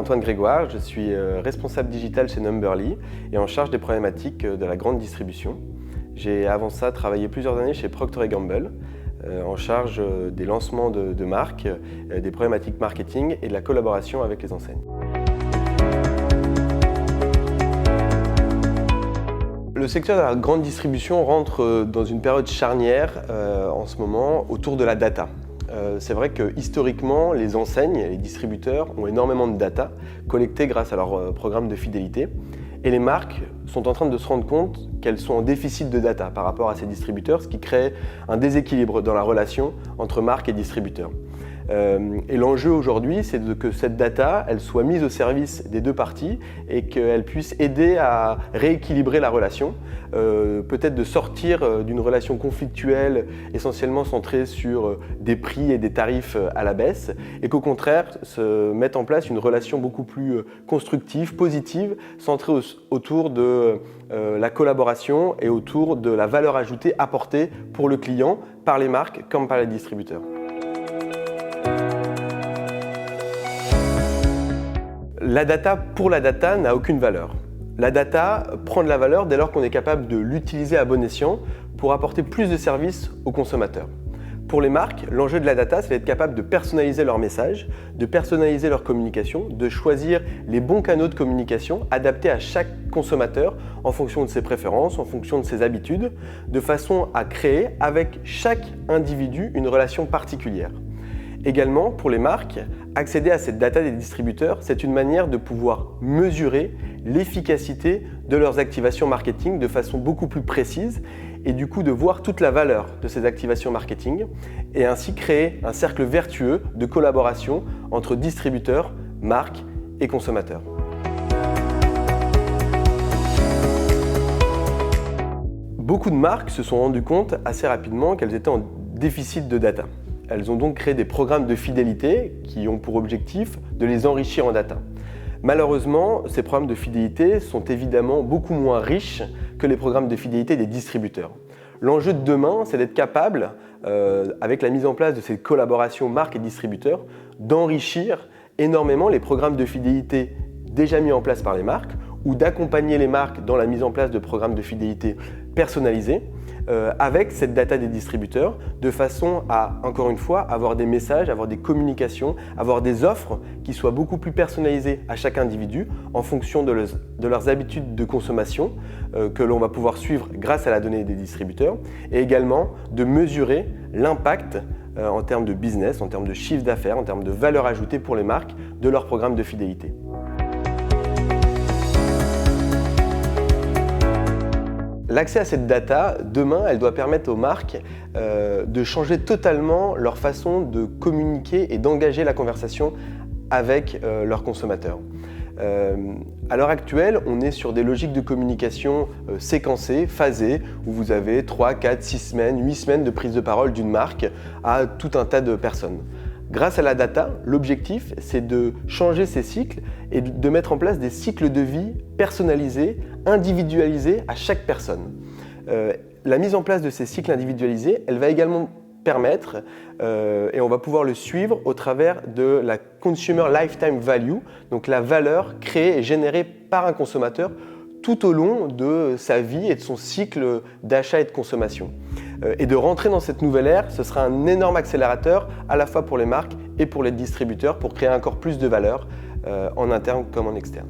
Antoine Grégoire, je suis responsable digital chez Numberly et en charge des problématiques de la grande distribution. J'ai avant ça travaillé plusieurs années chez Procter & Gamble, en charge des lancements de marques, des problématiques marketing et de la collaboration avec les enseignes. Le secteur de la grande distribution rentre dans une période charnière en ce moment autour de la data. C'est vrai que historiquement, les enseignes et les distributeurs ont énormément de data collectées grâce à leur programme de fidélité et les marques sont en train de se rendre compte qu'elles sont en déficit de data par rapport à ces distributeurs, ce qui crée un déséquilibre dans la relation entre marques et distributeurs. Et l'enjeu aujourd'hui, c'est que cette data, elle soit mise au service des deux parties et qu'elle puisse aider à rééquilibrer la relation, peut-être de sortir d'une relation conflictuelle essentiellement centrée sur des prix et des tarifs à la baisse et qu'au contraire, se mette en place une relation beaucoup plus constructive, positive, centrée autour de la collaboration et autour de la valeur ajoutée apportée pour le client par les marques comme par les distributeurs. La data pour la data n'a aucune valeur. La data prend de la valeur dès lors qu'on est capable de l'utiliser à bon escient pour apporter plus de services aux consommateurs. Pour les marques, l'enjeu de la data, c'est d'être capable de personnaliser leurs messages, de personnaliser leur communication, de choisir les bons canaux de communication adaptés à chaque consommateur en fonction de ses préférences, en fonction de ses habitudes, de façon à créer avec chaque individu une relation particulière. Également, pour les marques, accéder à cette data des distributeurs, c'est une manière de pouvoir mesurer l'efficacité de leurs activations marketing de façon beaucoup plus précise et du coup de voir toute la valeur de ces activations marketing et ainsi créer un cercle vertueux de collaboration entre distributeurs, marques et consommateurs. Beaucoup de marques se sont rendues compte assez rapidement qu'elles étaient en déficit de data. Elles ont donc créé des programmes de fidélité qui ont pour objectif de les enrichir en data. Malheureusement, ces programmes de fidélité sont évidemment beaucoup moins riches que les programmes de fidélité des distributeurs. L'enjeu de demain, c'est d'être capable, avec la mise en place de ces collaborations marques et distributeurs, d'enrichir énormément les programmes de fidélité déjà mis en place par les marques ou d'accompagner les marques dans la mise en place de programmes de fidélité personnalisés avec cette data des distributeurs de façon à, encore une fois, avoir des messages, avoir des communications, avoir des offres qui soient beaucoup plus personnalisées à chaque individu en fonction de leurs habitudes de consommation que l'on va pouvoir suivre grâce à la donnée des distributeurs et également de mesurer l'impact en termes de business, en termes de chiffre d'affaires, en termes de valeur ajoutée pour les marques de leur programme de fidélité. L'accès à cette data, demain, elle doit permettre aux marques de changer totalement leur façon de communiquer et d'engager la conversation avec leurs consommateurs. À l'heure actuelle, on est sur des logiques de communication séquencées, phasées, où vous avez 3, 4, 6 semaines, 8 semaines de prise de parole d'une marque à tout un tas de personnes. Grâce à la data, l'objectif, c'est de changer ces cycles et de mettre en place des cycles de vie personnalisés, individualisés à chaque personne. La mise en place de ces cycles individualisés, elle va également permettre, et on va pouvoir le suivre au travers de la Consumer Lifetime Value, donc la valeur créée et générée par un consommateur tout au long de sa vie et de son cycle d'achat et de consommation. Et de rentrer dans cette nouvelle ère, ce sera un énorme accélérateur à la fois pour les marques et pour les distributeurs pour créer encore plus de valeur en interne comme en externe.